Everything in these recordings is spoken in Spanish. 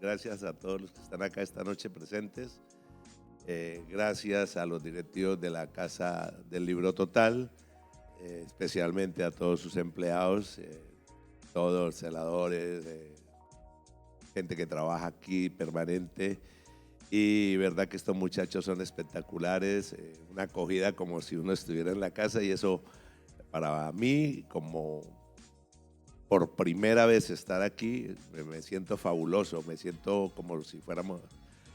Gracias a todos los que están acá esta noche presentes. Gracias a los directivos de la Casa del Libro Total, especialmente a todos sus empleados, todos celadores, gente que trabaja aquí permanente. Y verdad que estos muchachos son espectaculares, una acogida como si uno estuviera en la casa, y eso para mí, como por primera vez estar aquí, me siento fabuloso, me siento como si fuéramos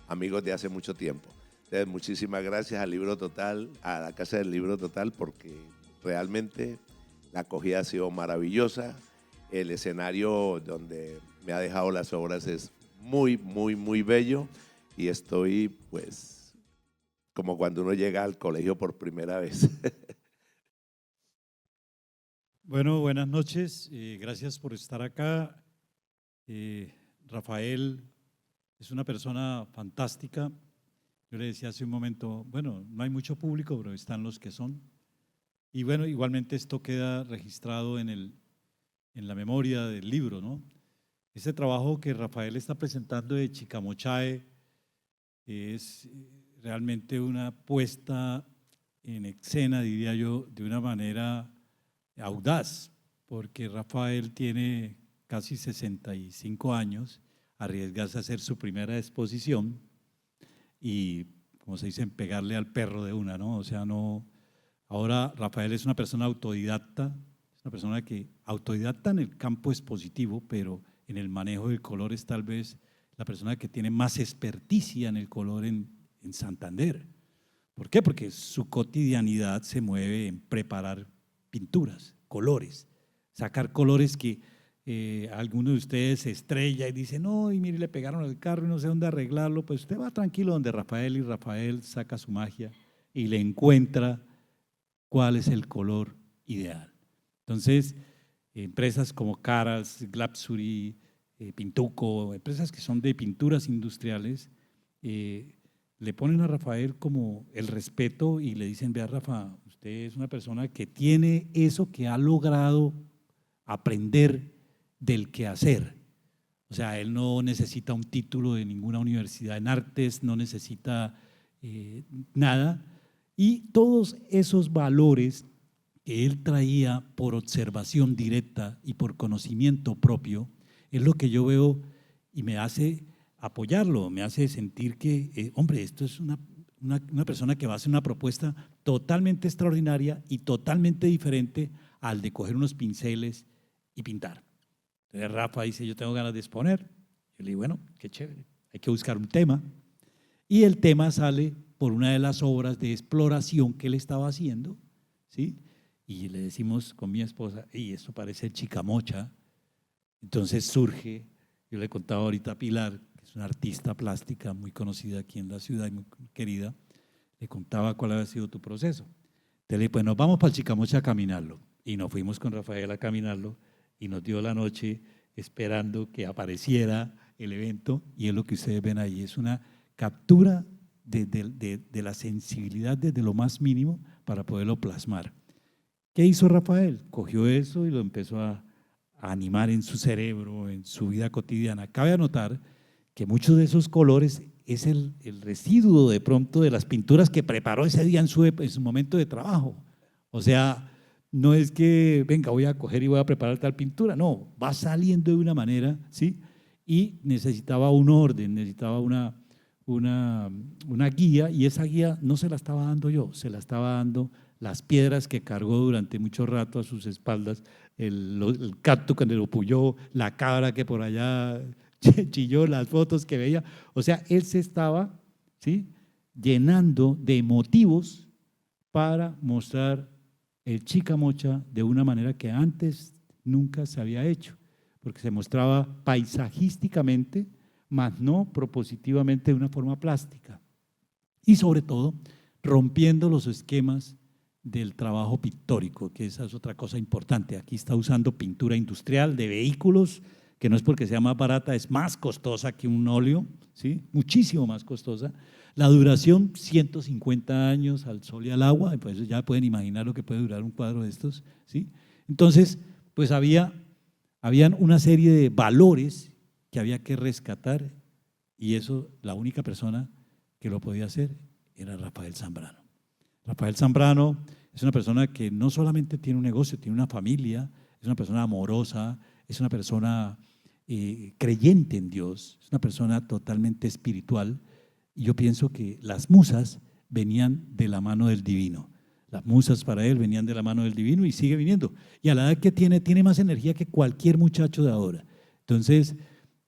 amigos de hace mucho tiempo. Entonces, muchísimas gracias al Libro Total, a la Casa del Libro Total, porque realmente la acogida ha sido maravillosa. El escenario donde me ha dejado las obras es muy, muy, muy bello, y estoy pues como cuando uno llega al colegio por primera vez. Bueno, buenas noches, gracias por estar acá. Rafael es una persona fantástica. Yo le decía hace un momento, bueno, no hay mucho público, pero están los que son. Y bueno, igualmente esto queda registrado en la memoria del libro, ¿no? Este trabajo que Rafael está presentando de Chicamochae es realmente una puesta en escena, diría yo, de una manera audaz, porque Rafael tiene casi 65 años, arriesgarse a hacer su primera exposición y, como se dice, pegarle al perro de una, ¿no? O sea, no. Ahora Rafael es una persona autodidacta, es una persona que autodidacta en el campo expositivo, pero en el manejo del color es tal vez la persona que tiene más experticia en el color en Santander. ¿Por qué? Porque su cotidianidad se mueve en preparar pinturas, colores, sacar colores que alguno de ustedes se estrella y dice, no, y mire, le pegaron al carro y no sé dónde arreglarlo. Pues usted va tranquilo donde Rafael, y Rafael saca su magia y le encuentra cuál es el color ideal. Entonces, empresas como Caras, Glapsuri, Pintuco, empresas que son de pinturas industriales, le ponen a Rafael como el respeto y le dicen, vea Rafa, usted es una persona que tiene eso que ha logrado aprender del quehacer. O sea, él no necesita un título de ninguna universidad en artes, no necesita nada. Y todos esos valores que él traía por observación directa y por conocimiento propio, es lo que yo veo y me hace apoyarlo, me hace sentir que, hombre, esto es una persona que va a hacer una propuesta totalmente extraordinaria y totalmente diferente al de coger unos pinceles y pintar. Entonces Rafa dice, yo tengo ganas de exponer. Yo le digo, bueno, qué chévere, hay que buscar un tema. Y el tema sale por una de las obras de exploración que él estaba haciendo, ¿sí? Y le decimos con mi esposa, y esto parece Chicamocha. Entonces surge, yo le contaba ahorita a Pilar, que es una artista plástica muy conocida aquí en la ciudad y muy querida, le contaba cuál había sido tu proceso. Entonces le dije, pues nos vamos para el Chicamocha a caminarlo. Y nos fuimos con Rafael a caminarlo y nos dio la noche esperando que apareciera el evento, y es lo que ustedes ven ahí, es una captura de la sensibilidad desde lo más mínimo para poderlo plasmar. ¿Qué hizo Rafael? Cogió eso y lo empezó a animar en su cerebro, en su vida cotidiana. Cabe anotar que muchos de esos colores es el residuo de pronto de las pinturas que preparó ese día en su momento de trabajo. O sea, no es que, venga, voy a coger y voy a preparar tal pintura, no, va saliendo de una manera, ¿sí? Y necesitaba un orden, necesitaba una guía, y esa guía no se la estaba dando yo, se la estaba dando las piedras que cargó durante mucho rato a sus espaldas, el cactus que lo puyó, la cabra que por allá chilló, las fotos que veía. O sea, él se estaba, ¿sí?, llenando de motivos para mostrar el Chicamocha de una manera que antes nunca se había hecho, porque se mostraba paisajísticamente, más no propositivamente de una forma plástica. Y sobre todo, rompiendo los esquemas del trabajo pictórico, que esa es otra cosa importante. Aquí está usando pintura industrial de vehículos, que no es porque sea más barata, es más costosa que un óleo, ¿sí?, muchísimo más costosa. La duración, 150 años al sol y al agua, pues ya pueden imaginar lo que puede durar un cuadro de estos, ¿sí? Entonces, pues habían una serie de valores que había que rescatar Y eso, la única persona que lo podía hacer era Rafael Zambrano. Rafael Zambrano es una persona que no solamente tiene un negocio, tiene una familia, es una persona amorosa, es una persona creyente en Dios, es una persona totalmente espiritual. Y yo pienso que las musas venían de la mano del divino. Las musas para él venían de la mano del divino y sigue viniendo. Y a la edad que tiene más energía que cualquier muchacho de ahora. Entonces,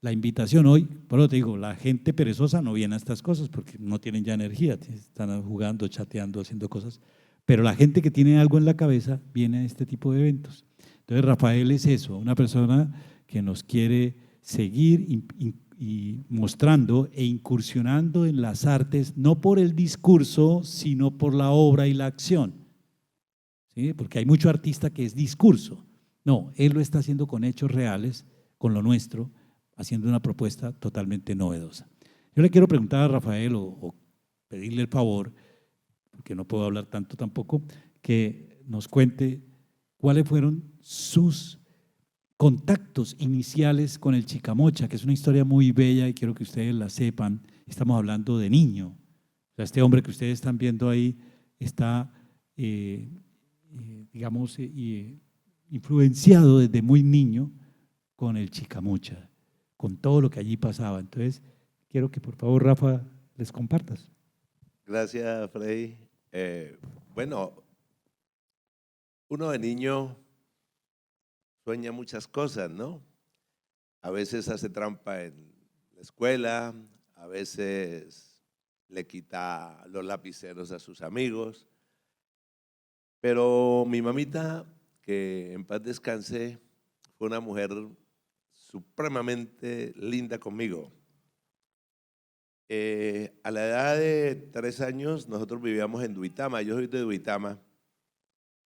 la invitación hoy, por eso te digo, la gente perezosa no viene a estas cosas porque no tienen ya energía, están jugando, chateando, haciendo cosas. Pero la gente que tiene algo en la cabeza viene a este tipo de eventos. Entonces, Rafael es eso, una persona que nos quiere seguir y mostrando e incursionando en las artes, no por el discurso, sino por la obra y la acción. ¿Sí? Porque hay mucho artista que es discurso. No, él lo está haciendo con hechos reales, con lo nuestro, haciendo una propuesta totalmente novedosa. Yo le quiero preguntar a Rafael o pedirle el favor, porque no puedo hablar tanto tampoco, que nos cuente cuáles fueron sus contactos iniciales con el Chicamocha, que es una historia muy bella y quiero que ustedes la sepan. Estamos hablando de niño. O sea, este hombre que ustedes están viendo ahí está, digamos, influenciado desde muy niño con el Chicamocha, con todo lo que allí pasaba. Entonces, quiero que por favor, Rafa, les compartas. Gracias, Freddy. Bueno, uno de niño sueña muchas cosas, ¿no? A veces hace trampa en la escuela, a veces le quita los lapiceros a sus amigos, pero mi mamita, que en paz descanse, fue una mujer supremamente linda conmigo. A la edad de 3 años nosotros vivíamos en Duitama, yo soy de Duitama,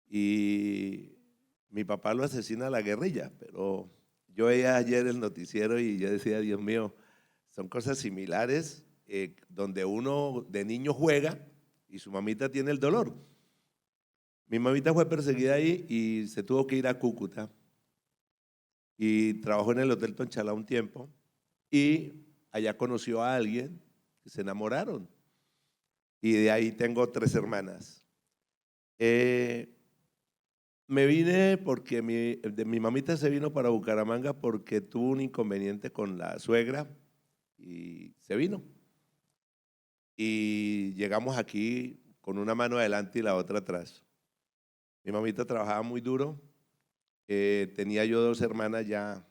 y mi papá lo asesina a la guerrilla, pero yo veía ayer el noticiero y yo decía, Dios mío, son cosas similares donde uno de niño juega y su mamita tiene el dolor. Mi mamita fue perseguida ahí y se tuvo que ir a Cúcuta y trabajó en el Hotel Tonchalá un tiempo y allá conoció a alguien que se enamoraron y de ahí tengo 3 hermanas. Me vine porque mi mamita se vino para Bucaramanga porque tuvo un inconveniente con la suegra y se vino. Y llegamos aquí con una mano adelante y la otra atrás. Mi mamita trabajaba muy duro. Tenía yo 2 hermanas ya,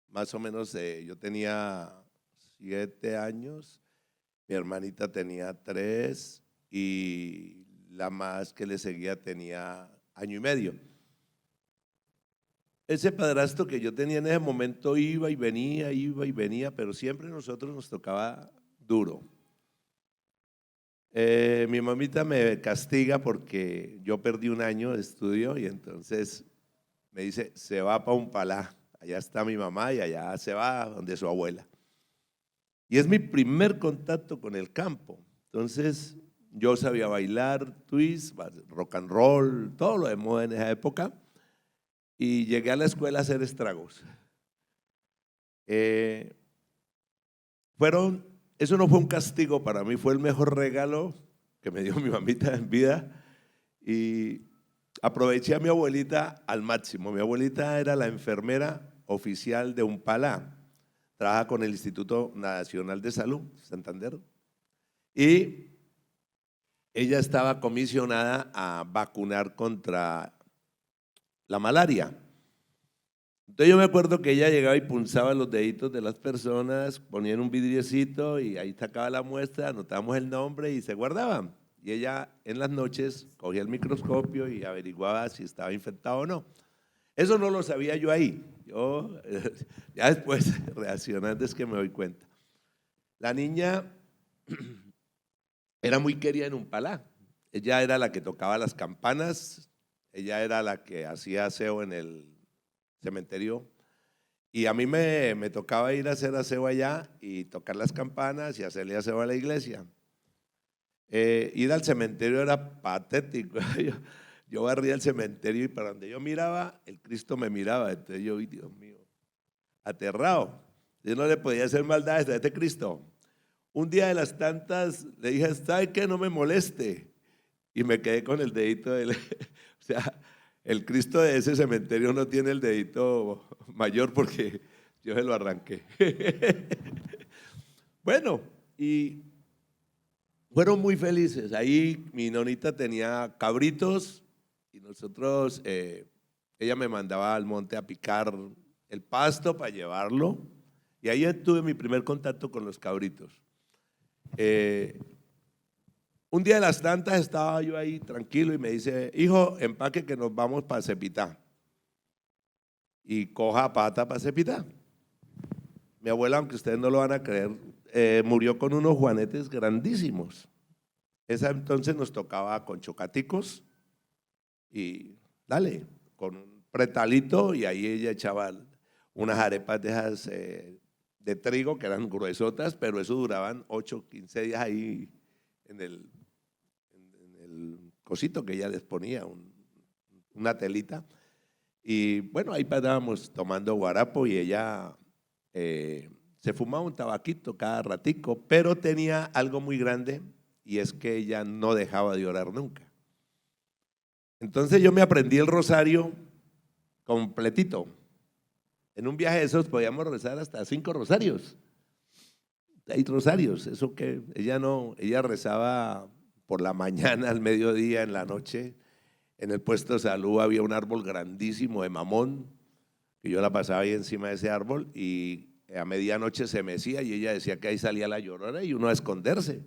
más o menos, yo tenía 7 años, mi hermanita tenía 3 y la más que le seguía tenía 1 año y medio. Ese padrastro que yo tenía en ese momento iba y venía, pero siempre a nosotros nos tocaba duro. Mi mamita me castiga porque yo perdí 1 año de estudio y entonces me dice, se va para Umpalá, allá está mi mamá y allá se va donde su abuela. Y es mi primer contacto con el campo. Entonces yo sabía bailar twist, rock and roll, todo lo de moda en esa época. Y llegué a la escuela a hacer estragos. Eso no fue un castigo para mí, fue el mejor regalo que me dio mi mamita en vida. Y aproveché a mi abuelita al máximo. Mi abuelita era la enfermera oficial de Umpalá. Trabaja con el Instituto Nacional de Salud, Santander. Y ella estaba comisionada a vacunar contra la malaria. Entonces yo me acuerdo que ella llegaba y punzaba los deditos de las personas, ponía en un vidriecito y ahí sacaba la muestra, anotábamos el nombre y se guardaban. Y ella en las noches cogía el microscopio y averiguaba si estaba infectado o no. Eso no lo sabía yo ahí. Yo ya después reaccionando es que me doy cuenta. La niña era muy querida en Umpalá. Ella era la que tocaba las campanas, ella era la que hacía aseo en el cementerio y a mí me tocaba ir a hacer aseo allá y tocar las campanas y hacerle aseo a la iglesia. Ir al cementerio era patético. Yo barría el cementerio y para donde yo miraba, el Cristo me miraba. Entonces yo, Dios mío, aterrado. Yo no le podía hacer maldades a este Cristo. Un día de las tantas le dije, ¿sabe qué? No me moleste. Y me quedé con el dedito del… O sea, el Cristo de ese cementerio no tiene el dedito mayor porque yo se lo arranqué. Bueno, y fueron muy felices. Ahí mi nonita tenía cabritos y nosotros, ella me mandaba al monte a picar el pasto para llevarlo. Y ahí tuve mi primer contacto con los cabritos. Un día de las tantas estaba yo ahí tranquilo y me dice, hijo, empaque que nos vamos para Cepitá. Y coja pata para Cepitá. Mi abuela, aunque ustedes no lo van a creer, murió con unos juanetes grandísimos. Esa entonces nos tocaba con chocaticos y dale, con un pretalito y ahí ella echaba unas arepas de esas de trigo que eran gruesotas, pero eso duraban 8, 15 días ahí en el cosito que ella les ponía, una telita. Y bueno, ahí parábamos tomando guarapo y ella se fumaba un tabaquito cada ratico, pero tenía algo muy grande y es que ella no dejaba de orar nunca. Entonces yo me aprendí el rosario completito. En un viaje de esos podíamos rezar hasta 5 rosarios. Hay rosarios, eso que ella rezaba por la mañana, al mediodía, en la noche. En el puesto de salud había un árbol grandísimo de mamón, que yo la pasaba ahí encima de ese árbol y a medianoche se mecía y ella decía que ahí salía la llorona y uno a esconderse.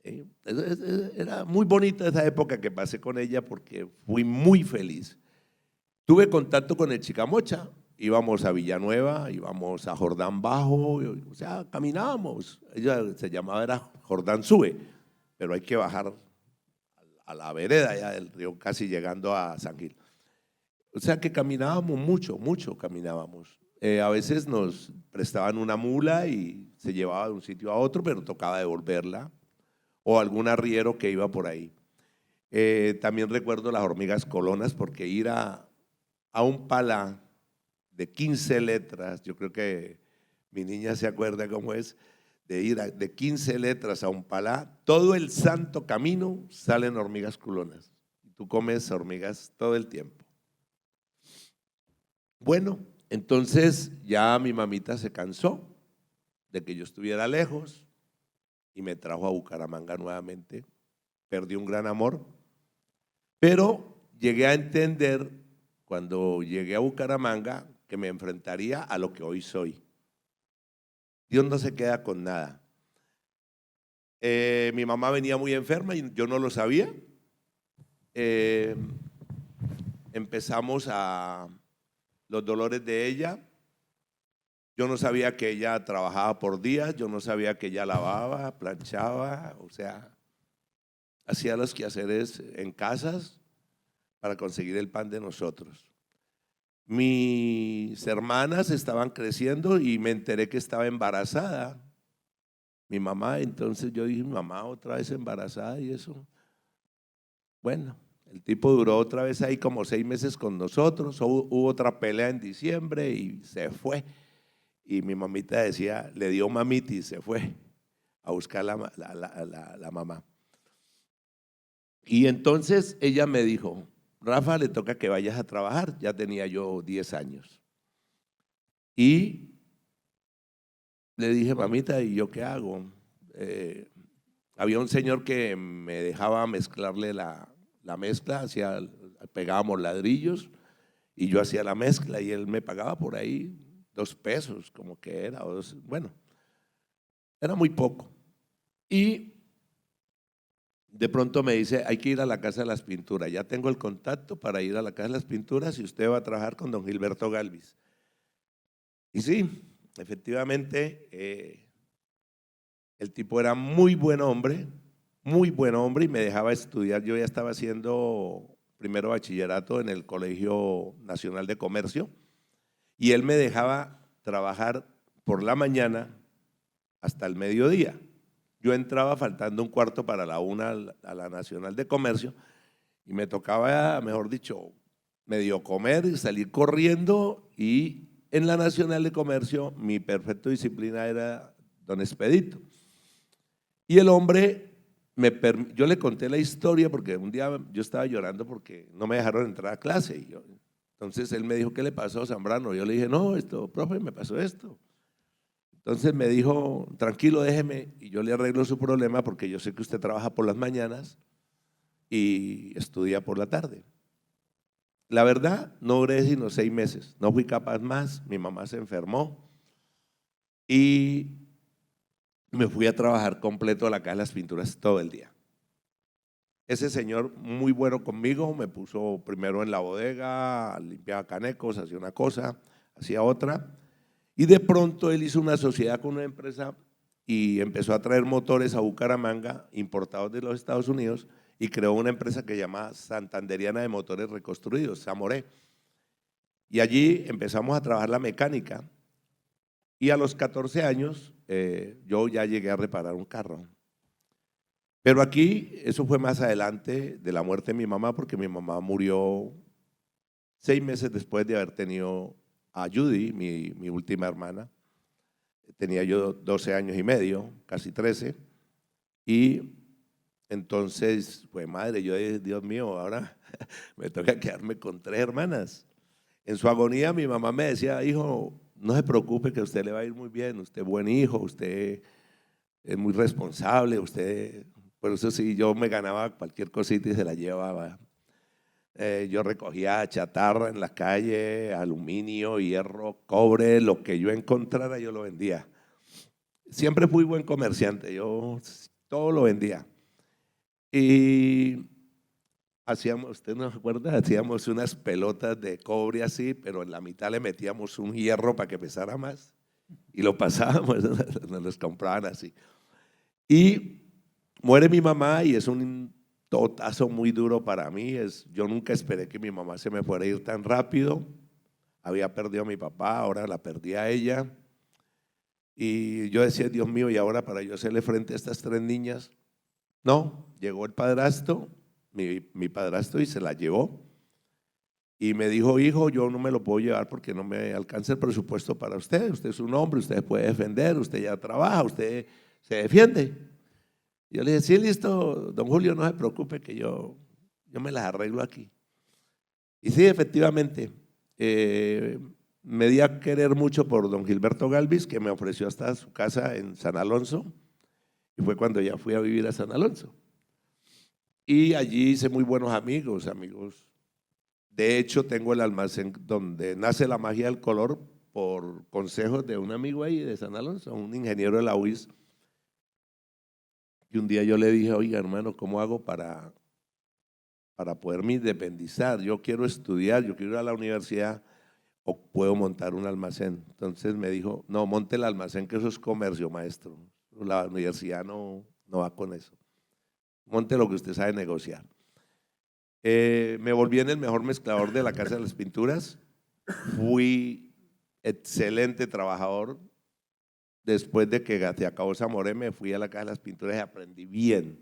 Era muy bonita esa época que pasé con ella porque fui muy feliz. Tuve contacto con el Chicamocha, íbamos a Villanueva, íbamos a Jordán Bajo, o sea, caminábamos. Ella se llamaba, era Jordán Sube, pero hay que bajar a la vereda ya del río, casi llegando a San Gil. O sea que caminábamos mucho caminábamos. A veces nos prestaban una mula y se llevaba de un sitio a otro, pero tocaba devolverla, o algún arriero que iba por ahí. También recuerdo las hormigas colonas, porque ir a un palá de 15 letras, yo creo que mi niña se acuerda cómo es, de ir de 15 letras a un palá, todo el santo camino salen hormigas culonas. Tú comes hormigas todo el tiempo. Bueno, entonces ya mi mamita se cansó de que yo estuviera lejos y me trajo a Bucaramanga nuevamente. Perdí un gran amor, pero llegué a entender cuando llegué a Bucaramanga que me enfrentaría a lo que hoy soy. Dios no se queda con nada. Mi mamá venía muy enferma y yo no lo sabía. Empezamos a los dolores de ella. Yo no sabía que ella trabajaba por días, yo no sabía que ella lavaba, planchaba, o sea, hacía los quehaceres en casas para conseguir el pan de nosotros. Mis hermanas estaban creciendo y me enteré que estaba embarazada. Mi mamá, entonces yo dije, mamá, otra vez embarazada y eso. Bueno, el tipo duró otra vez ahí como 6 meses con nosotros, hubo otra pelea en diciembre y se fue. Y mi mamita decía, le dio mamita y se fue a buscar la mamá. Y entonces ella me dijo, Rafa, le toca que vayas a trabajar. Ya tenía yo 10 años. Y le dije, mamita, ¿y yo qué hago? Había un señor que me dejaba mezclarle la mezcla, pegábamos ladrillos y yo hacía la mezcla y él me pagaba por ahí 2 pesos, como que era, bueno, era muy poco. Y de pronto me dice, hay que ir a la Casa de las Pinturas. Ya tengo el contacto para ir a la Casa de las Pinturas y usted va a trabajar con don Gilberto Galvis. Y sí, efectivamente, el tipo era muy buen hombre y me dejaba estudiar. Yo ya estaba haciendo primero bachillerato en el Colegio Nacional de Comercio y él me dejaba trabajar por la mañana hasta el mediodía. Yo entraba faltando un cuarto para la 1 a la Nacional de Comercio y me tocaba, mejor dicho, medio comer y salir corriendo y en la Nacional de Comercio mi perfecto disciplina era don Expedito. Y el hombre, yo le conté la historia porque un día yo estaba llorando porque no me dejaron entrar a clase. Entonces él me dijo, ¿qué le pasó, Zambrano? Yo le dije, no, profe, me pasó esto. Entonces me dijo, tranquilo, déjeme y yo le arreglo su problema porque yo sé que usted trabaja por las mañanas y estudia por la tarde. La verdad, no duré sino 6 meses, no fui capaz más, mi mamá se enfermó y me fui a trabajar completo a la Casa de las Pinturas todo el día. Ese señor muy bueno conmigo, me puso primero en la bodega, limpiaba canecos, hacía una cosa, hacía otra, y de pronto él hizo una sociedad con una empresa y empezó a traer motores a Bucaramanga, importados de los Estados Unidos, y creó una empresa que se llama Santanderiana de Motores Reconstruidos, Samoré. Y allí empezamos a trabajar la mecánica, y a los 14 años yo ya llegué a reparar un carro. Pero aquí, eso fue más adelante de la muerte de mi mamá, porque mi mamá murió 6 meses después de haber tenido a Judy, mi última hermana. Tenía yo 12 años y medio, casi 13, y entonces, pues madre, yo dije, Dios mío, ahora me toca quedarme con 3 hermanas. En su agonía mi mamá me decía, hijo, no se preocupe que a usted le va a ir muy bien, usted es buen hijo, usted es muy responsable, usted… Por eso sí, yo me ganaba cualquier cosita y se la llevaba. Yo recogía chatarra en la calle, aluminio, hierro, cobre, lo que yo encontrara yo lo vendía. Siempre fui buen comerciante, yo todo lo vendía. Y hacíamos, ¿usted no se acuerda? Hacíamos unas pelotas de cobre así, pero en la mitad le metíamos un hierro para que pesara más y lo pasábamos, nos los compraban así. Y muere mi mamá y es un totazo muy duro para mí. Yo nunca esperé que mi mamá se me fuera a ir tan rápido. Había perdido a mi papá, ahora la perdí a ella. Y yo decía, Dios mío, ¿y ahora para yo hacerle frente a estas 3 niñas? No, llegó el padrastro, mi padrastro, y se la llevó. Y me dijo, hijo, yo no me lo puedo llevar porque no me alcanza el presupuesto para usted. Usted es un hombre, usted puede defender, usted ya trabaja, usted se defiende. Yo le dije, sí, listo, don Julio, no se preocupe que yo me las arreglo aquí. Y sí, efectivamente, me di a querer mucho por don Gilberto Galvis, que me ofreció hasta su casa en San Alonso, y fue cuando ya fui a vivir a San Alonso. Y allí hice muy buenos amigos. De hecho, tengo el almacén donde nace la magia del color por consejos de un amigo ahí de San Alonso, un ingeniero de la UIS. Y un día yo le dije, oiga hermano, ¿cómo hago para poderme independizar? Yo quiero estudiar, yo quiero ir a la universidad o puedo montar un almacén. Entonces me dijo, no, monte el almacén, que eso es comercio, maestro. La universidad no va con eso. Monte lo que usted sabe negociar. Me volví en el mejor mezclador de la Casa de las Pinturas. Fui excelente trabajador. Después de que se acabó Samoré, me fui a la Casa de las Pinturas y aprendí bien,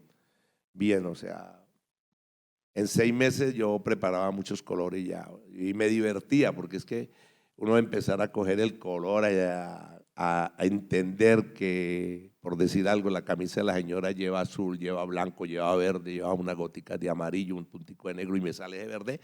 o sea, en 6 meses yo preparaba muchos colores ya y me divertía, porque es que uno empezar a coger el color, a entender que, por decir algo, la camisa de la señora lleva azul, lleva blanco, lleva verde, lleva una gotica de amarillo, un puntico de negro y me sale de verde.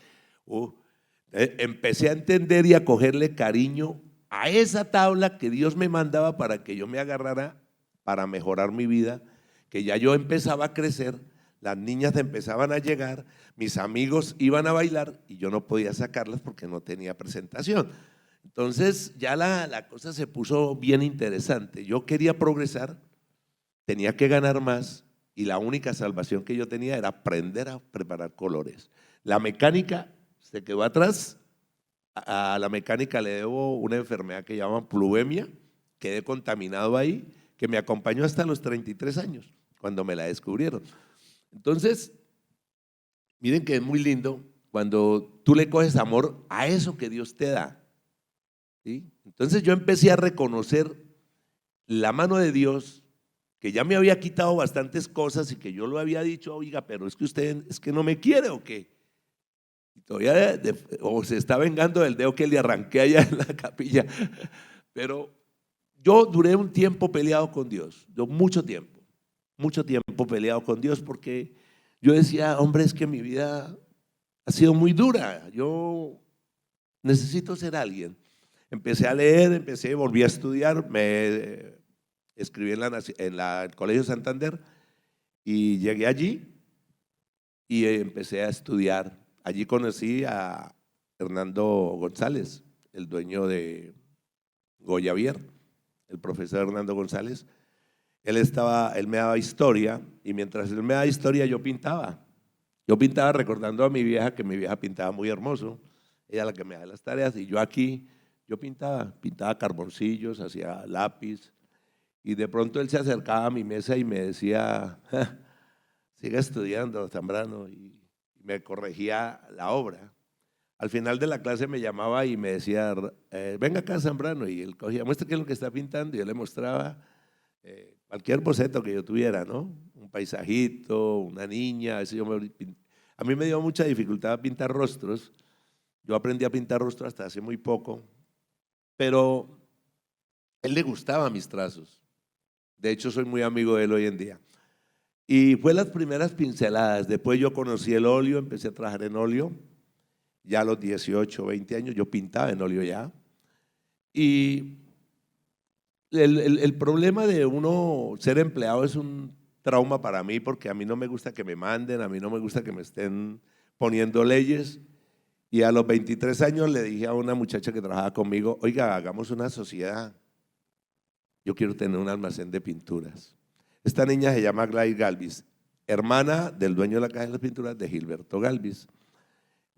Empecé a entender y a cogerle cariño a esa tabla que Dios me mandaba para que yo me agarrara para mejorar mi vida, que ya yo empezaba a crecer, las niñas empezaban a llegar, mis amigos iban a bailar y yo no podía sacarlas porque no tenía presentación. Entonces ya la cosa se puso bien interesante. Yo quería progresar, tenía que ganar más y la única salvación que yo tenía era aprender a preparar colores. La mecánica se quedó atrás. A la mecánica le debo una enfermedad que llaman pluemia, quedé contaminado ahí, que me acompañó hasta los 33 años, cuando me la descubrieron. Entonces, miren que es muy lindo cuando tú le coges amor a eso que Dios te da, ¿sí? Entonces yo empecé a reconocer la mano de Dios, que ya me había quitado bastantes cosas y que yo lo había dicho, oiga, pero es que usted es que no me quiere o qué. todavía o se está vengando del dedo que le arranqué allá en la capilla. Pero yo duré un tiempo peleado con Dios, mucho tiempo peleado con Dios, porque yo decía, hombre, es que mi vida ha sido muy dura, yo necesito ser alguien. Empecé a leer, volví a estudiar, me escribí en el Colegio Santander y llegué allí y empecé a estudiar. Allí conocí a Hernando González, el dueño de Goyavier, el profesor Hernando González. Él me daba historia y mientras él me daba historia yo pintaba. Yo pintaba recordando a mi vieja, que mi vieja pintaba muy hermoso. Ella la que me daba las tareas y yo aquí, yo pintaba carboncillos, hacía lápiz. Y de pronto él se acercaba a mi mesa y me decía, siga estudiando, Zambrano, y me corregía la obra. Al final de la clase me llamaba y me decía, venga acá, Zambrano, y él cogía, muestra qué es lo que está pintando, y yo le mostraba cualquier boceto que yo tuviera, ¿no? Un paisajito, una niña, a mí me dio mucha dificultad pintar rostros. Yo aprendí a pintar rostros hasta hace muy poco, pero a él le gustaban mis trazos. De hecho, soy muy amigo de él hoy en día. Y fue las primeras pinceladas. Después yo conocí el óleo, empecé a trabajar en óleo. Ya a los 18, 20 años yo pintaba en óleo ya. Y el problema de uno ser empleado es un trauma para mí, porque a mí no me gusta que me manden, a mí no me gusta que me estén poniendo leyes. Y a los 23 años le dije a una muchacha que trabajaba conmigo, oiga, hagamos una sociedad. Yo quiero tener un almacén de pinturas. Esta niña se llama Gladys Galvis, hermana del dueño de la Caja de las Pinturas, de Gilberto Galvis.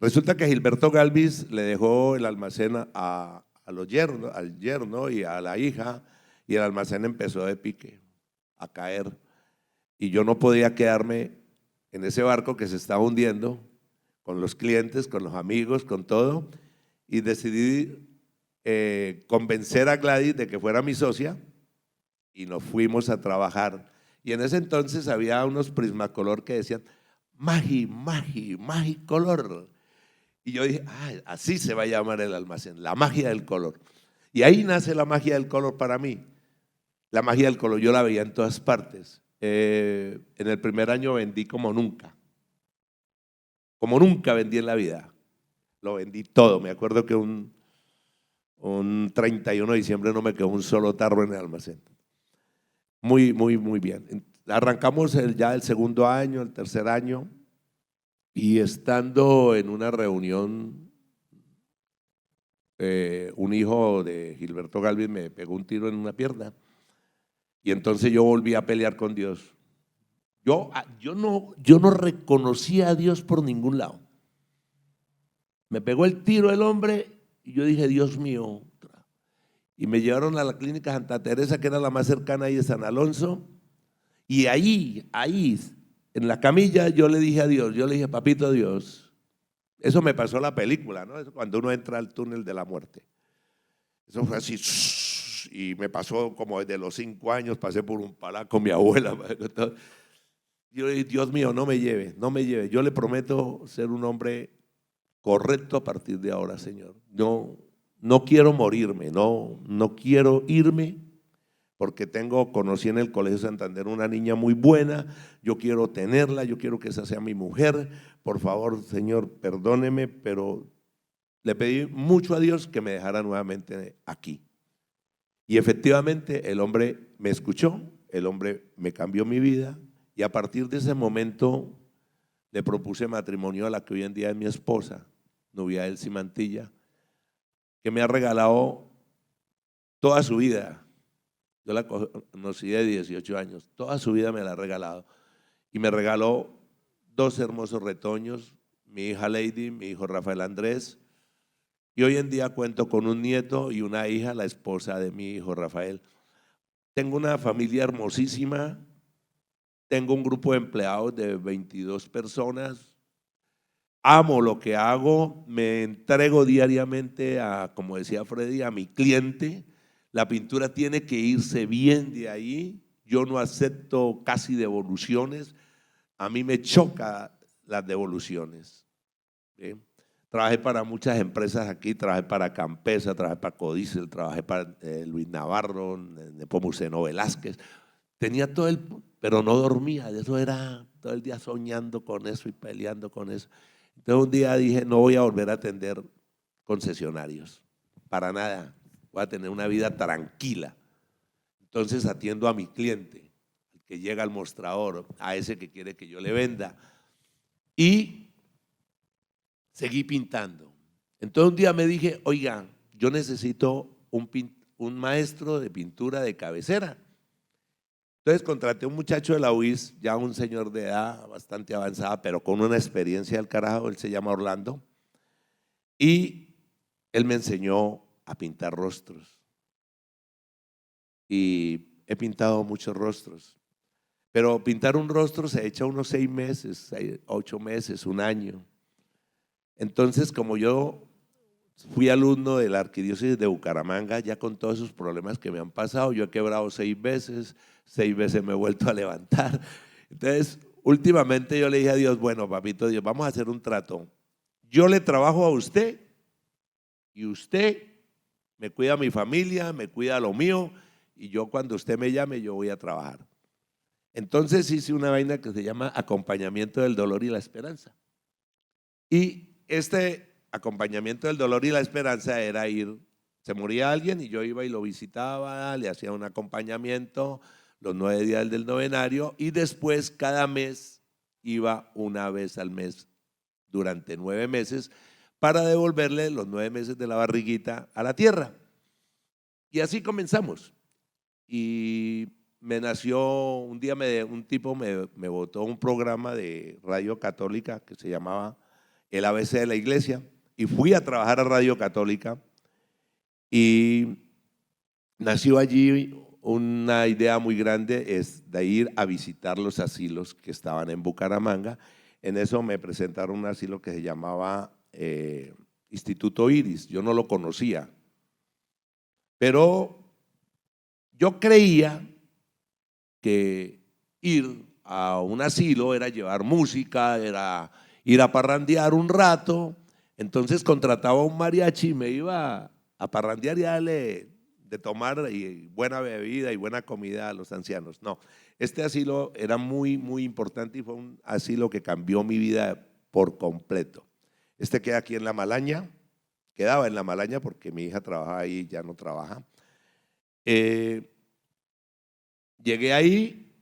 Resulta que Gilberto Galvis le dejó el almacén al yerno y a la hija, y el almacén empezó de pique, a caer. Y yo no podía quedarme en ese barco que se estaba hundiendo, con los clientes, con los amigos, con todo, y decidí convencer a Gladys de que fuera mi socia, y nos fuimos a trabajar. Y en ese entonces había unos Prismacolor que decían Magicolor. Y yo dije, así se va a llamar el almacén, la magia del color. Y ahí nace la magia del color para mí. La magia del color yo la veía en todas partes. En el primer año vendí como nunca vendí en la vida. Lo vendí todo. Me acuerdo que un 31 de diciembre no me quedó un solo tarro en el almacén. Muy bien. Arrancamos ya el segundo año, el tercer año, y estando en una reunión, un hijo de Gilberto Galvis me pegó un tiro en una pierna, y entonces yo volví a pelear con Dios. Yo no reconocía a Dios por ningún lado. Me pegó el tiro el hombre y yo dije, Dios mío. Y me llevaron a la clínica Santa Teresa, que era la más cercana ahí de San Alonso. Y ahí, en la camilla, yo le dije a Dios, papito Dios, eso me pasó la película, ¿no? Eso cuando uno entra al túnel de la muerte. Eso fue así, y me pasó como desde los 5 años, pasé por un palá con mi abuela. Yo le dije, Dios mío, no me lleve. Yo le prometo ser un hombre correcto a partir de ahora, Señor. No quiero morirme, no quiero irme, porque conocí en el Colegio Santander una niña muy buena, yo quiero tenerla, yo quiero que esa sea mi mujer. Por favor, Señor, perdóneme, pero le pedí mucho a Dios que me dejara nuevamente aquí. Y efectivamente el hombre me escuchó, el hombre me cambió mi vida, y a partir de ese momento le propuse matrimonio a la que hoy en día es mi esposa, Nubia Elsie Mantilla, que me ha regalado toda su vida. Yo la conocí de 18 años, toda su vida me la ha regalado. Y me regaló 2 hermosos retoños, mi hija Lady, mi hijo Rafael Andrés. Y hoy en día cuento con un nieto y una hija, la esposa de mi hijo Rafael. Tengo una familia hermosísima, tengo un grupo de empleados de 22 personas. Amo lo que hago, me entrego diariamente como decía Freddy, a mi cliente. La pintura tiene que irse bien de ahí. Yo no acepto casi devoluciones. A mí me choca las devoluciones. Trabajé para muchas empresas aquí, trabajé para Campesa, trabajé para Codicel, trabajé para Luis Navarro, Nepomuceno Velázquez. Tenía todo pero no dormía, de eso era todo el día soñando con eso y peleando con eso. Entonces un día dije, no voy a volver a atender concesionarios, para nada, voy a tener una vida tranquila. Entonces atiendo a mi cliente, el que llega al mostrador, a ese que quiere que yo le venda, y seguí pintando. Entonces un día me dije, oiga, yo necesito un maestro de pintura de cabecera. Entonces contraté a un muchacho de la UIS, ya un señor de edad bastante avanzada, pero con una experiencia del carajo, él se llama Orlando, y él me enseñó a pintar rostros. Y he pintado muchos rostros, pero pintar un rostro se echa unos 6 meses, 8 meses, un año. Entonces, como yo fui alumno de la Arquidiócesis de Bucaramanga, ya con todos esos problemas que me han pasado, yo he quebrado 6 veces, 6 veces me he vuelto a levantar. Entonces, últimamente yo le dije a Dios, bueno, papito Dios, vamos a hacer un trato. Yo le trabajo a usted y usted me cuida a mi familia, me cuida a lo mío, y yo cuando usted me llame, yo voy a trabajar. Entonces hice una vaina que se llama acompañamiento del dolor y la esperanza. Y este acompañamiento del dolor y la esperanza era ir, se moría alguien y yo iba y lo visitaba, le hacía un acompañamiento los 9 días del novenario y después cada mes iba una vez al mes durante 9 meses para devolverle los 9 meses de la barriguita a la tierra. Y así comenzamos. Y me nació, un día un tipo me botó un programa de radio católica que se llamaba El ABC de la Iglesia y fui a trabajar a Radio Católica y nació allí una idea muy grande, es de ir a visitar los asilos que estaban en Bucaramanga. En eso me presentaron un asilo que se llamaba Instituto Iris, yo no lo conocía, pero yo creía que ir a un asilo era llevar música, era ir a parrandear un rato. Entonces contrataba un mariachi y me iba a parrandear y darle de tomar y buena bebida y buena comida a los ancianos. No, este asilo era muy, muy importante y fue un asilo que cambió mi vida por completo. Este queda aquí en La Malaña, quedaba en La Malaña porque mi hija trabaja ahí, ya no trabaja. Llegué ahí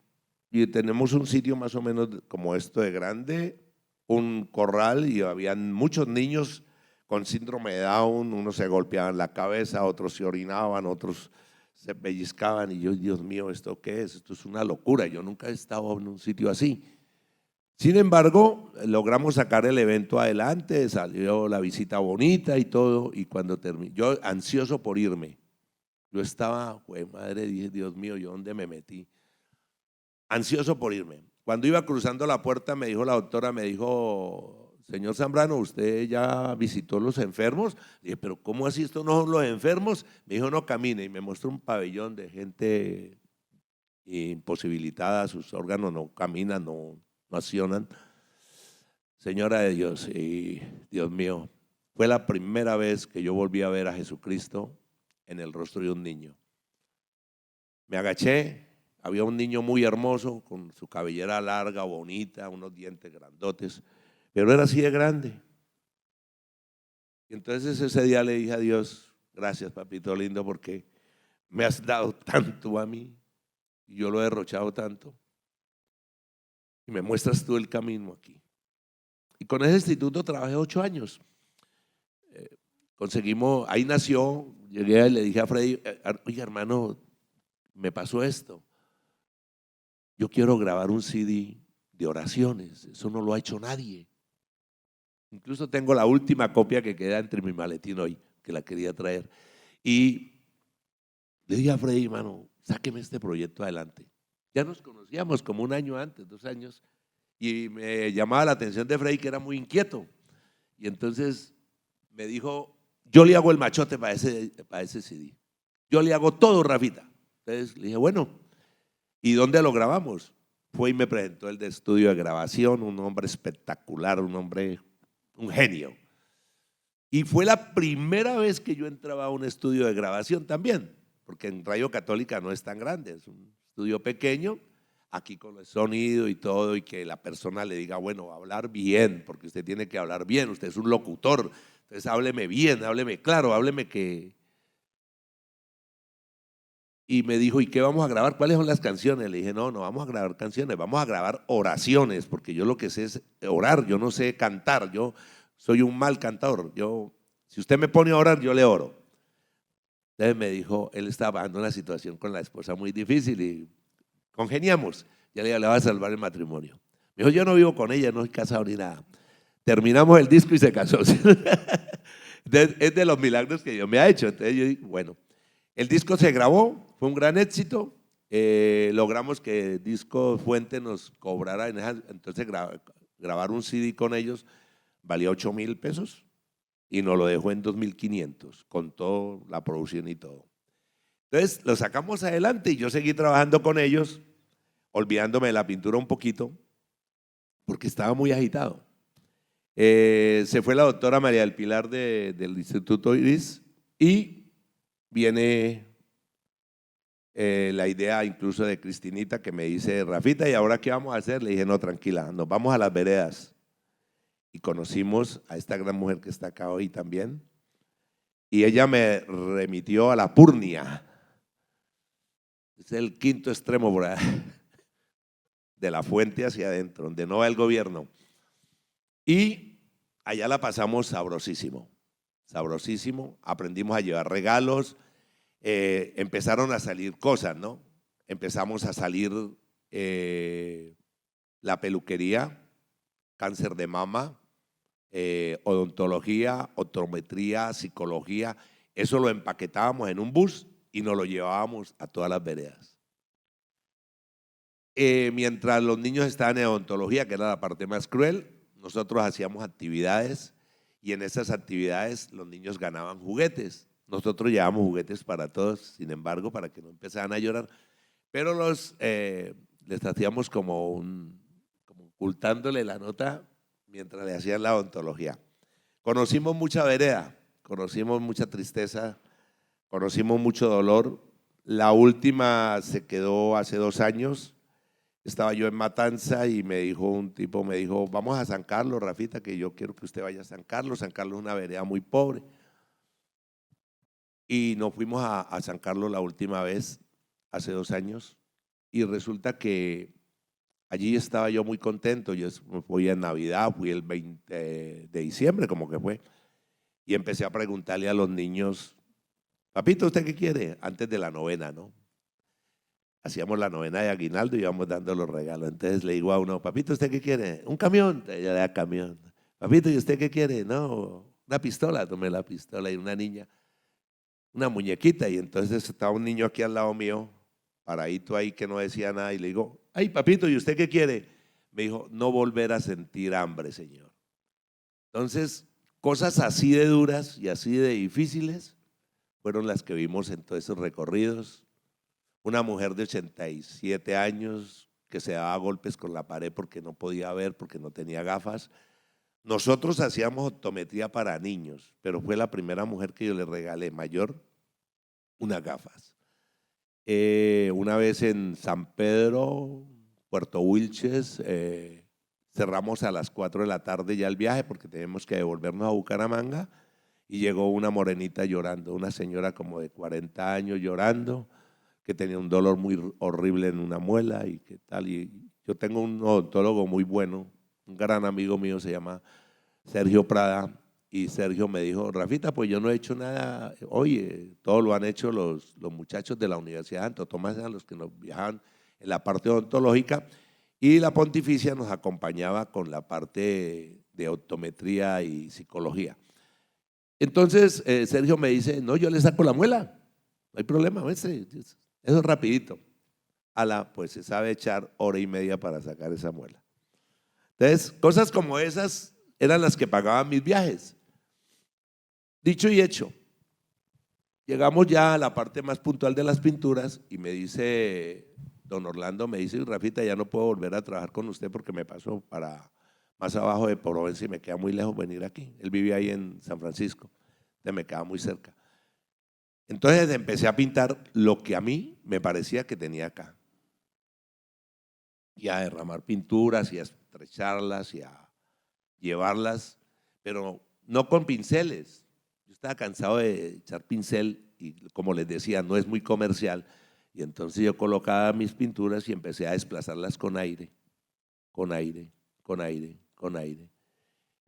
y tenemos un sitio más o menos como esto de grande, un corral y habían muchos niños con síndrome de Down, unos se golpeaban la cabeza, otros se orinaban, otros se pellizcaban y yo, Dios mío, ¿esto qué es? Esto es una locura, yo nunca he estado en un sitio así. Sin embargo, logramos sacar el evento adelante, salió la visita bonita y todo, y cuando terminé, yo ansioso por irme, yo estaba, madre, dije, Dios mío, ¿yo dónde me metí? Ansioso por irme. Cuando iba cruzando la puerta me dijo la doctora, me dijo, señor Zambrano, ¿usted ya visitó los enfermos? Le dije, pero ¿cómo así esto no son los enfermos? Me dijo, no, camine, y me mostró un pabellón de gente imposibilitada, sus órganos no caminan, no accionan. Señora de Dios, y Dios mío, fue la primera vez que yo volví a ver a Jesucristo en el rostro de un niño. Me agaché. Había un niño muy hermoso, con su cabellera larga, bonita, unos dientes grandotes, pero era así de grande. Y entonces ese día le dije a Dios, gracias papito lindo, porque me has dado tanto a mí, y yo lo he derrochado tanto, y me muestras tú el camino aquí. Y con ese instituto trabajé 8 años. Conseguimos, ahí nació, llegué y le dije a Freddy, oye hermano, me pasó esto. Yo quiero grabar un CD de oraciones, eso no lo ha hecho nadie. Incluso tengo la última copia que queda entre mi maletín hoy, que la quería traer. Y le dije a Freddy, hermano, sáqueme este proyecto adelante. Ya nos conocíamos como 1 año antes, 2 años, y me llamaba la atención de Freddy que era muy inquieto. Y entonces me dijo, yo le hago el machote para ese CD. Yo le hago todo, Rafita. Entonces le dije, bueno, ¿y dónde lo grabamos? Fue y me presentó el de estudio de grabación, un hombre espectacular, un hombre, un genio. Y fue la primera vez que yo entraba a un estudio de grabación también, porque en Radio Católica no es tan grande, es un estudio pequeño, aquí con el sonido y todo, y que la persona le diga, bueno, va a hablar bien, porque usted tiene que hablar bien, usted es un locutor, entonces hábleme bien, hábleme claro, hábleme que… Y me dijo, ¿y qué vamos a grabar? ¿Cuáles son las canciones? Le dije, no, no vamos a grabar canciones, vamos a grabar oraciones, porque yo lo que sé es orar, yo no sé cantar, yo soy un mal cantador, si usted me pone a orar, yo le oro. Entonces me dijo, él estaba pasando una situación con la esposa muy difícil y congeniamos, ya le va a salvar el matrimonio. Me dijo, yo no vivo con ella, no estoy casado ni nada. Terminamos el disco y se casó. Entonces, es de los milagros que Dios me ha hecho. Entonces yo dije, bueno, el disco se grabó, fue un gran éxito, logramos que Disco Fuente nos cobrara, entonces grabar un CD con ellos valía 8,000 pesos y nos lo dejó en 2,500 con toda la producción y todo. Entonces lo sacamos adelante y yo seguí trabajando con ellos, olvidándome de la pintura un poquito, porque estaba muy agitado. Se fue la doctora María del Pilar del Instituto Iris y viene la idea incluso de Cristinita que me dice, Rafita, ¿y ahora qué vamos a hacer? Le dije, no, tranquila, nos vamos a las veredas. Y conocimos a esta gran mujer que está acá hoy también. Y ella me remitió a la Purnia. Es el quinto extremo por allá, de la fuente hacia adentro, donde no va el gobierno. Y allá la pasamos sabrosísimo, sabrosísimo. Aprendimos a llevar regalos. Empezaron a salir cosas, ¿no? Empezamos a salir la peluquería, cáncer de mama, odontología, optometría, psicología. Eso lo empaquetábamos en un bus y nos lo llevábamos a todas las veredas. Mientras los niños estaban en odontología, que era la parte más cruel, nosotros hacíamos actividades y en esas actividades los niños ganaban juguetes. Nosotros llevábamos juguetes para todos, sin embargo, para que no empezaran a llorar, pero les hacíamos como ocultándole la nota mientras le hacían la odontología. Conocimos mucha vereda, conocimos mucha tristeza, conocimos mucho dolor. La última se quedó hace 2 años. Estaba yo en Matanza y un tipo me dijo, vamos a San Carlos, Rafita, que yo quiero que usted vaya a San Carlos. San Carlos es una vereda muy pobre. Y nos fuimos a San Carlos la última vez, hace 2 años, y resulta que allí estaba yo muy contento. Yo fui en Navidad, fui el 20 de diciembre, como que fue, y empecé a preguntarle a los niños, papito, ¿usted qué quiere? Antes de la novena, ¿no? Hacíamos la novena de aguinaldo y íbamos dando los regalos. Entonces le digo a uno, papito, ¿usted qué quiere? Un camión. Ella le da camión. Papito, ¿y usted qué quiere? No, una pistola. Tomé la pistola y una niña, una muñequita. Y entonces estaba un niño aquí al lado mío, paradito ahí que no decía nada. Y le digo, ay, papito, ¿y usted qué quiere? Me dijo, no volver a sentir hambre, Señor. Entonces, cosas así de duras y así de difíciles fueron las que vimos en todos esos recorridos. Una mujer de 87 años que se daba golpes con la pared porque no podía ver, porque no tenía gafas. Nosotros hacíamos optometría para niños, pero fue la primera mujer que yo le regalé, mayor, unas gafas. Una vez en San Pedro, Puerto Wilches, cerramos a las 4 de la tarde ya el viaje porque teníamos que devolvernos a Bucaramanga y llegó una morenita llorando, una señora como de 40 años llorando, que tenía un dolor muy horrible en una muela y qué tal. Y yo tengo un odontólogo muy bueno, un gran amigo mío, se llama Sergio Prada, y Sergio me dijo, Rafita, pues yo no he hecho nada, oye, todo lo han hecho los muchachos de la Universidad de Santo Tomás, eran los que nos viajaban en la parte odontológica, y la Pontificia nos acompañaba con la parte de optometría y psicología. Entonces Sergio me dice, no, yo le saco la muela, no hay problema, maestre. Eso es rapidito. Pues se sabe echar 1 hora y media para sacar esa muela. Entonces, cosas como esas eran las que pagaban mis viajes. Dicho y hecho, llegamos ya a la parte más puntual de las pinturas y me dice don Orlando, me dice, Rafita, ya no puedo volver a trabajar con usted porque me paso para más abajo de Provenza y me queda muy lejos venir aquí. Él vivía ahí en San Francisco, entonces me queda muy cerca. Entonces empecé a pintar lo que a mí me parecía que tenía acá. Y a derramar pinturas y a estrecharlas y a llevarlas, pero no con pinceles. Yo estaba cansado de echar pincel y, como les decía, no es muy comercial. Y entonces yo colocaba mis pinturas y empecé a desplazarlas con aire, con aire, con aire, con aire.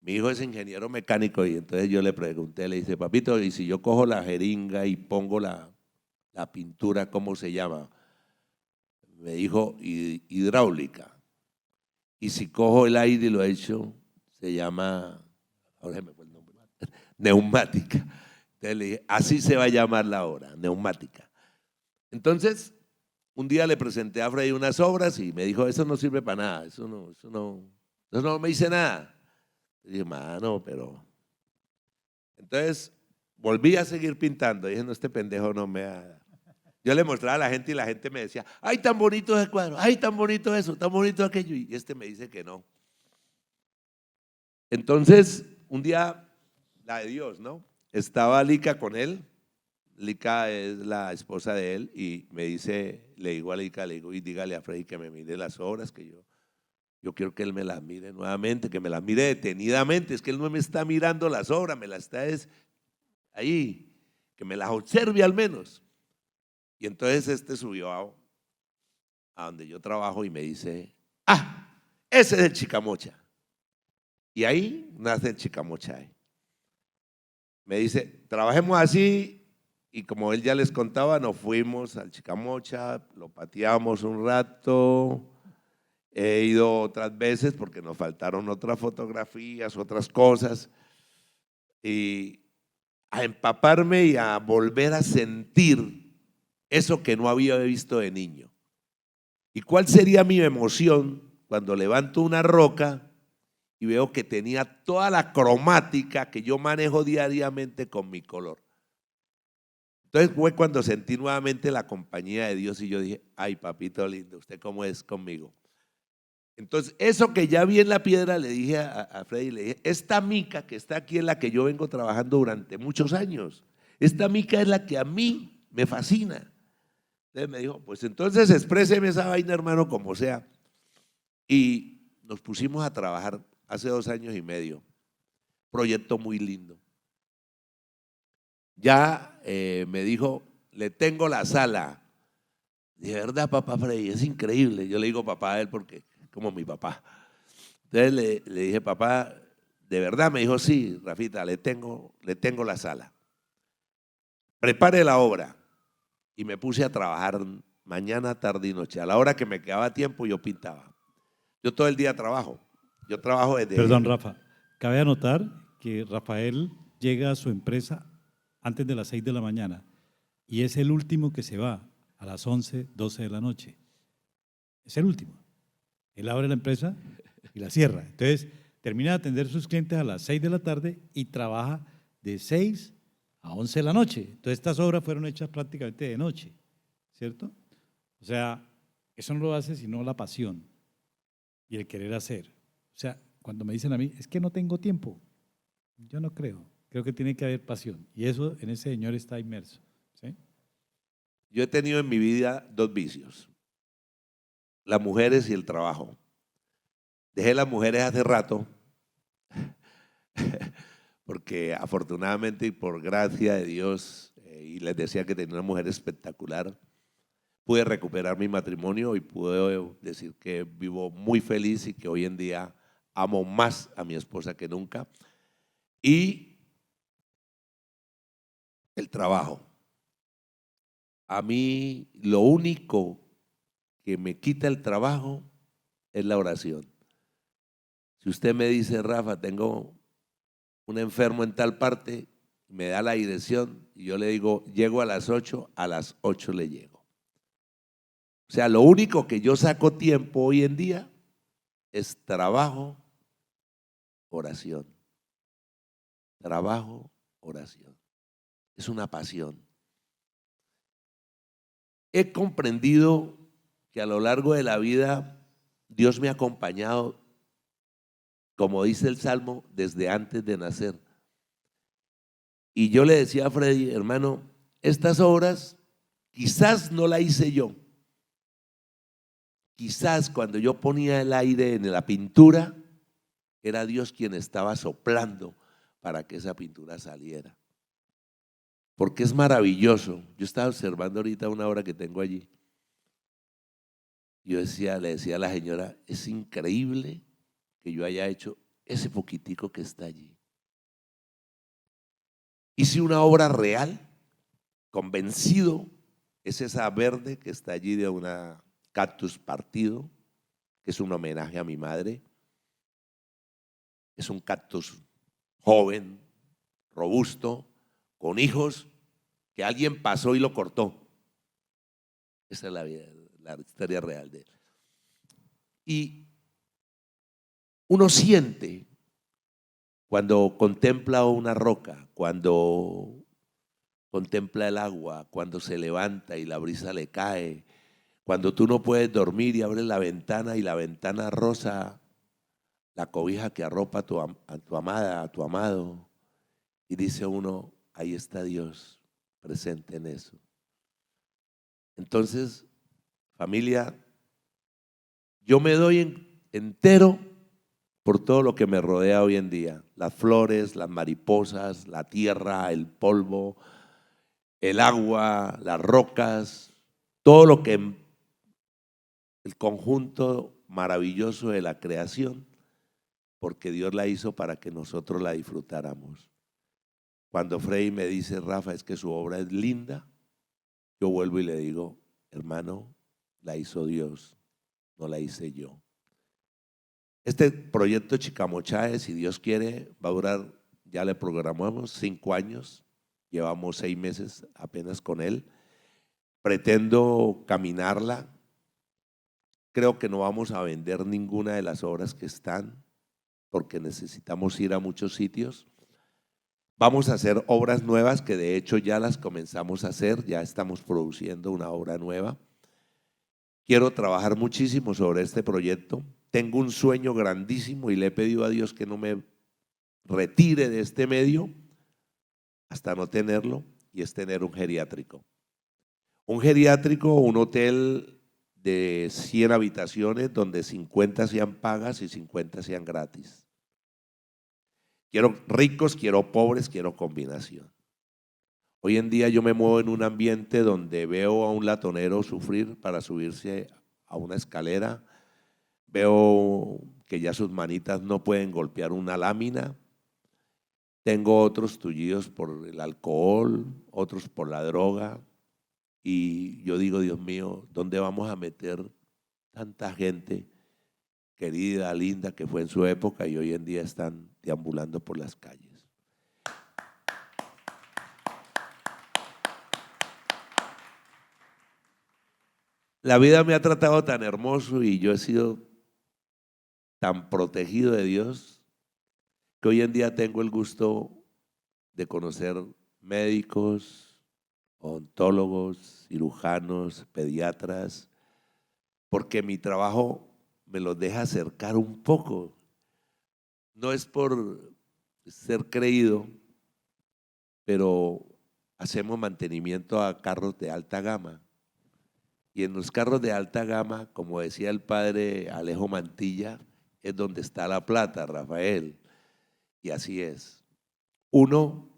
Mi hijo es ingeniero mecánico y entonces yo le pregunté, le dije, papito, ¿y si yo cojo la jeringa y pongo la pintura, cómo se llama? Me dijo, hidráulica. Y si cojo el aire y lo echo, se llama, ahora se me fue el nombre, neumática. Entonces le dije, así se va a llamar la obra, neumática. Entonces, un día le presenté a Freddy unas obras y me dijo, eso no sirve para nada, eso no me dice nada. Y dije, mano, pero... Entonces, volví a seguir pintando. Dije, no, este pendejo no me da. Yo le mostraba a la gente y la gente me decía, ay, tan bonito ese cuadro, ay, tan bonito eso, tan bonito aquello. Y este me dice que no. Entonces, un día, la de Dios, ¿no? Estaba Lica con él. Lica es la esposa de él y me dice, le digo a Lica, le digo, y dígale a Freddy que me mire las obras, que yo quiero que él me las mire nuevamente, que me las mire detenidamente. Es que él no me está mirando las obras, me las está ahí, que me las observe al menos. Y entonces este subió a donde yo trabajo y me dice, ese es el Chicamocha. Y ahí nace el Chicamocha. Me dice, trabajemos así. Y como él ya les contaba, nos fuimos al Chicamocha, lo pateamos un rato. He ido otras veces porque nos faltaron otras fotografías, otras cosas. Y a empaparme y a volver a sentir eso que no había visto de niño. ¿Y cuál sería mi emoción cuando levanto una roca y veo que tenía toda la cromática que yo manejo diariamente con mi color? Entonces fue cuando sentí nuevamente la compañía de Dios y yo dije, ay, papito lindo, ¿usted cómo es conmigo? Entonces, eso que ya vi en la piedra, le dije a Freddy, le dije, esta mica que está aquí es la que yo vengo trabajando durante muchos años. Esta mica es la que a mí me fascina. Entonces me dijo, pues entonces expréseme esa vaina, hermano, como sea. Y nos pusimos a trabajar hace 2 años y medio. Proyecto muy lindo. Ya me dijo, le tengo la sala. De verdad, papá Freddy, es increíble. Yo le digo papá a él porque es como mi papá. Entonces le dije, papá, de verdad, me dijo, sí, Rafita, le tengo la sala. Prepare la obra. Y me puse a trabajar mañana, tarde y noche. A la hora que me quedaba tiempo, yo pintaba. Yo todo el día trabajo. Yo trabajo desde... Perdón, Rafa. Cabe anotar que Rafael llega a su empresa antes de las 6 de la mañana y es el último que se va a las 11, 12 de la noche. Es el último. Él abre la empresa y la cierra. Entonces, termina de atender a sus clientes a las 6 de la tarde y trabaja de 6 a 11 de la noche. Entonces, estas obras fueron hechas prácticamente de noche, ¿cierto? O sea, eso no lo hace sino la pasión y el querer hacer. O sea, cuando me dicen a mí, es que no tengo tiempo, yo no creo. Creo que tiene que haber pasión y eso en ese señor está inmerso, ¿sí? Yo he tenido en mi vida 2 vicios, las mujeres y el trabajo. Dejé las mujeres hace rato porque afortunadamente y por gracia de Dios, y les decía que tenía una mujer espectacular, pude recuperar mi matrimonio y puedo decir que vivo muy feliz y que hoy en día amo más a mi esposa que nunca. Y el trabajo. A mí lo único que me quita el trabajo es la oración. Si usted me dice, Rafa, tengo un enfermo en tal parte, me da la dirección y yo le digo, llego a las 8 le llego. O sea, lo único que yo saco tiempo hoy en día es trabajo, oración. Trabajo, oración. Es una pasión. He comprendido que a lo largo de la vida Dios me ha acompañado como dice el Salmo, desde antes de nacer. Y yo le decía a Freddy, hermano, estas obras quizás no la hice yo. Quizás cuando yo ponía el aire en la pintura, era Dios quien estaba soplando para que esa pintura saliera. Porque es maravilloso. Yo estaba observando ahorita una obra que tengo allí. Yo le decía a la señora, es increíble que yo haya hecho ese poquitico que está allí. Hice una obra real, convencido, es esa verde que está allí de una cactus partido, que es un homenaje a mi madre. Es un cactus joven, robusto, con hijos, que alguien pasó y lo cortó. Esa es la historia real de él. Y uno siente cuando contempla una roca, cuando contempla el agua, cuando se levanta y la brisa le cae, cuando tú no puedes dormir y abres la ventana y la ventana rosa la cobija que arropa a tu amada, a tu amado, y dice uno, ahí está Dios presente en eso. Entonces, familia, yo me doy entero por todo lo que me rodea hoy en día, las flores, las mariposas, la tierra, el polvo, el agua, las rocas, todo lo que el conjunto maravilloso de la creación, porque Dios la hizo para que nosotros la disfrutáramos. Cuando Frei me dice, Rafa, es que su obra es linda, yo vuelvo y le digo, hermano, la hizo Dios, no la hice yo. Este proyecto Chicamochae, si Dios quiere, va a durar, ya le programamos 5 años, llevamos 6 meses apenas con él. Pretendo caminarla. Creo que no vamos a vender ninguna de las obras que están, porque necesitamos ir a muchos sitios. Vamos a hacer obras nuevas que de hecho ya las comenzamos a hacer, ya estamos produciendo una obra nueva. Quiero trabajar muchísimo sobre este proyecto. Tengo un sueño grandísimo y le he pedido a Dios que no me retire de este medio hasta no tenerlo, y es tener un geriátrico. Un geriátrico, un hotel de 100 habitaciones donde 50 sean pagas y 50 sean gratis. Quiero ricos, quiero pobres, quiero combinación. Hoy en día yo me muevo en un ambiente donde veo a un latonero sufrir para subirse a una escalera, veo que ya sus manitas no pueden golpear una lámina, tengo otros tullidos por el alcohol, otros por la droga, y yo digo, Dios mío, ¿dónde vamos a meter tanta gente querida, linda, que fue en su época y hoy en día están deambulando por las calles? La vida me ha tratado tan hermoso y yo he sido tan protegido de Dios que hoy en día tengo el gusto de conocer médicos, odontólogos, cirujanos, pediatras, porque mi trabajo me los deja acercar un poco. No es por ser creído, pero hacemos mantenimiento a carros de alta gama. Y en los carros de alta gama, como decía el padre Alejo Mantilla, es donde está la plata, Rafael. Y así es. Uno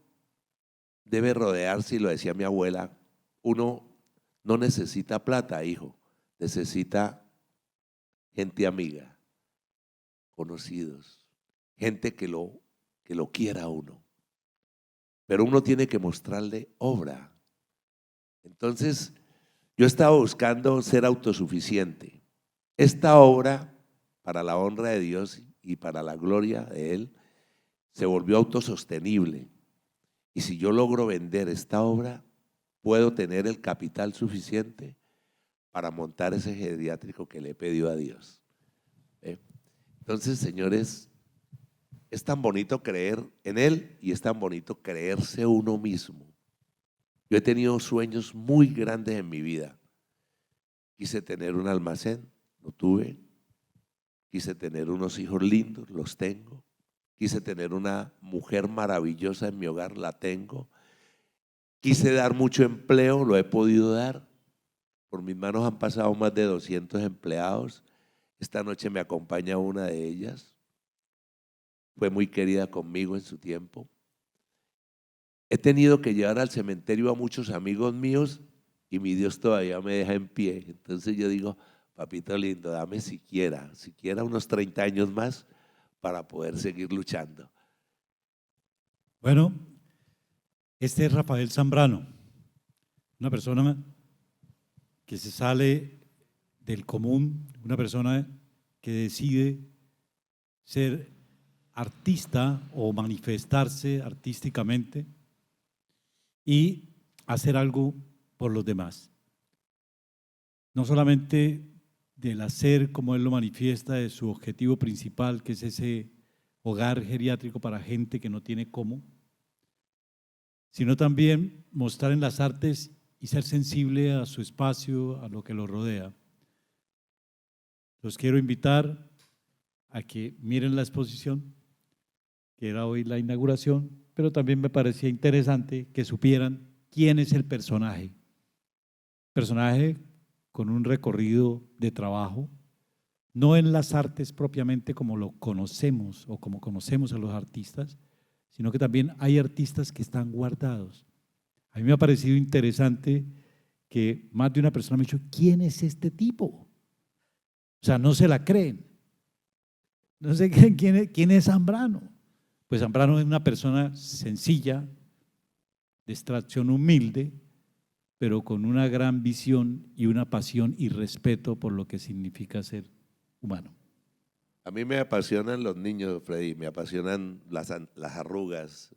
debe rodearse, y lo decía mi abuela, uno no necesita plata, hijo, necesita gente amiga, conocidos, gente que lo quiera a uno. Pero uno tiene que mostrarle obra. Entonces, yo estaba buscando ser autosuficiente. Esta obra, para la honra de Dios y para la gloria de Él, se volvió autosostenible. Y si yo logro vender esta obra, puedo tener el capital suficiente para montar ese geriátrico que le he pedido a Dios. Entonces, señores, es tan bonito creer en Él y es tan bonito creerse uno mismo. Yo he tenido sueños muy grandes en mi vida. Quise tener un almacén, lo tuve. quise tener unos hijos lindos, los tengo. Quise tener una mujer maravillosa en mi hogar, la tengo. Quise dar mucho empleo, lo he podido dar. Por mis manos han pasado más de 200 empleados. Esta noche me acompaña una de ellas. Fue muy querida conmigo en su tiempo. He tenido que llevar al cementerio a muchos amigos míos y mi Dios todavía me deja en pie. Entonces yo digo, papito lindo, dame siquiera unos 30 años más para poder seguir luchando. Bueno, este es Rafael Zambrano, una persona que se sale del común, una persona que decide ser artista o manifestarse artísticamente y hacer algo por los demás. No solamente del hacer como él lo manifiesta, de su objetivo principal, que es ese hogar geriátrico para gente que no tiene cómo, sino también mostrar en las artes y ser sensible a su espacio, a lo que lo rodea. Los quiero invitar a que miren la exposición, que era hoy la inauguración, pero también me parecía interesante que supieran quién es el personaje. Personaje con un recorrido de trabajo, no en las artes propiamente como lo conocemos o como conocemos a los artistas, sino que también hay artistas que están guardados. A mí me ha parecido interesante que más de una persona me ha dicho, ¿quién es este tipo? O sea, no se la creen. No se creen quién es Zambrano. Pues Zambrano es una persona sencilla, de extracción humilde, pero con una gran visión y una pasión y respeto por lo que significa ser humano. A mí me apasionan los niños, Freddy, me apasionan las arrugas,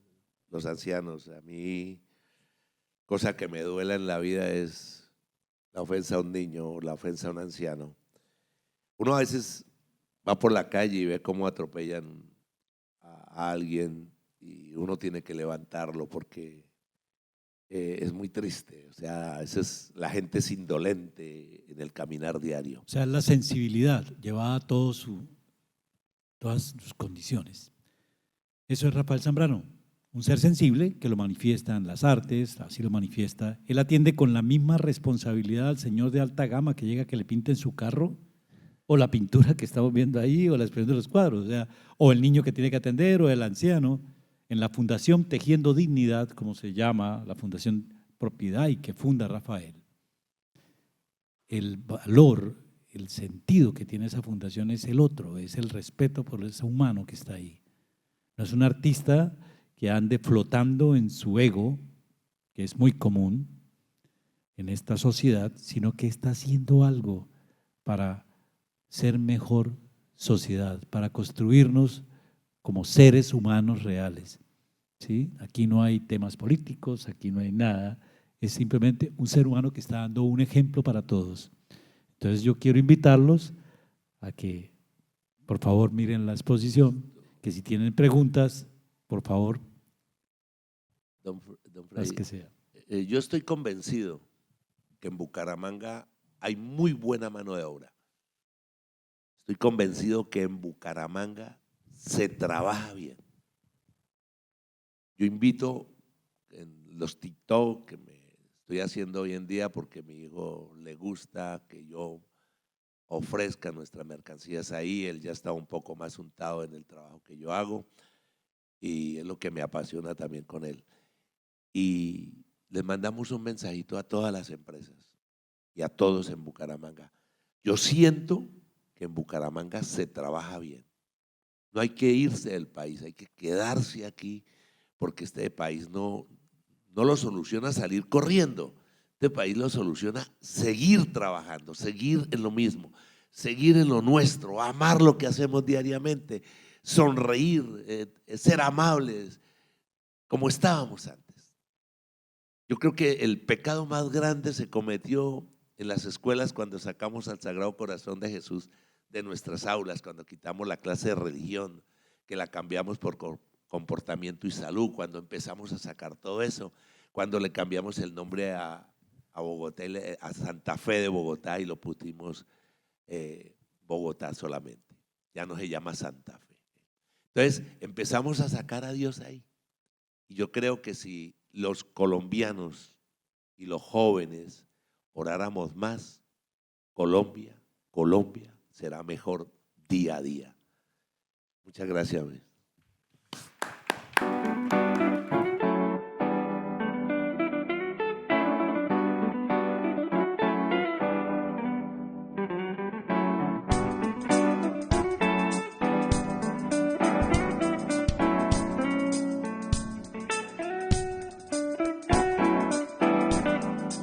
los ancianos. A mí, cosa que me duela en la vida es la ofensa a un niño o la ofensa a un anciano. Uno a veces va por la calle y ve cómo atropellan a alguien y uno tiene que levantarlo porque es muy triste. O sea, la gente es indolente en el caminar diario. O sea, es la sensibilidad llevada a todas sus condiciones. Eso es Rafael Zambrano, un ser sensible que lo manifiesta en las artes, así lo manifiesta. Él atiende con la misma responsabilidad al señor de alta gama que llega a que le pinten su carro, o la pintura que estamos viendo ahí, o la expresión de los cuadros, o el niño que tiene que atender, o el anciano. En la Fundación Tejiendo Dignidad, como se llama, la Fundación Propiedad y que funda Rafael, el valor, el sentido que tiene esa fundación es el otro, es el respeto por ese humano que está ahí. No es un artista que ande flotando en su ego, que es muy común en esta sociedad, sino que está haciendo algo para ser mejor sociedad, para construirnos como seres humanos reales. ¿Sí? Aquí no hay temas políticos, aquí no hay nada, es simplemente un ser humano que está dando un ejemplo para todos. Entonces yo quiero invitarlos a que por favor miren la exposición, que si tienen preguntas, por favor, Don las Freddy, que sean. yo estoy convencido que en Bucaramanga hay muy buena mano de obra. Estoy convencido que en Bucaramanga se trabaja bien. Yo invito en los TikTok que me estoy haciendo hoy en día porque a mi hijo le gusta que yo ofrezca nuestras mercancías ahí. Él ya está un poco más untado en el trabajo que yo hago y es lo que me apasiona también con él. Y les mandamos un mensajito a todas las empresas y a todos en Bucaramanga. Yo siento que en Bucaramanga se trabaja bien. No hay que irse del país, hay que quedarse aquí porque este país no lo soluciona salir corriendo. Este país lo soluciona seguir trabajando, seguir en lo mismo, seguir en lo nuestro, amar lo que hacemos diariamente, sonreír, ser amables, como estábamos antes. Yo creo que el pecado más grande se cometió en las escuelas cuando sacamos al Sagrado Corazón de Jesús de nuestras aulas, cuando quitamos la clase de religión, que la cambiamos por comportamiento y salud, cuando empezamos a sacar todo eso, cuando le cambiamos el nombre a Bogotá, a Santa Fe de Bogotá y lo pusimos Bogotá solamente. ya no se llama Santa Fe. Entonces empezamos a sacar a Dios ahí. Y yo creo que si los colombianos y los jóvenes oráramos más, Colombia será mejor día a día. Muchas gracias.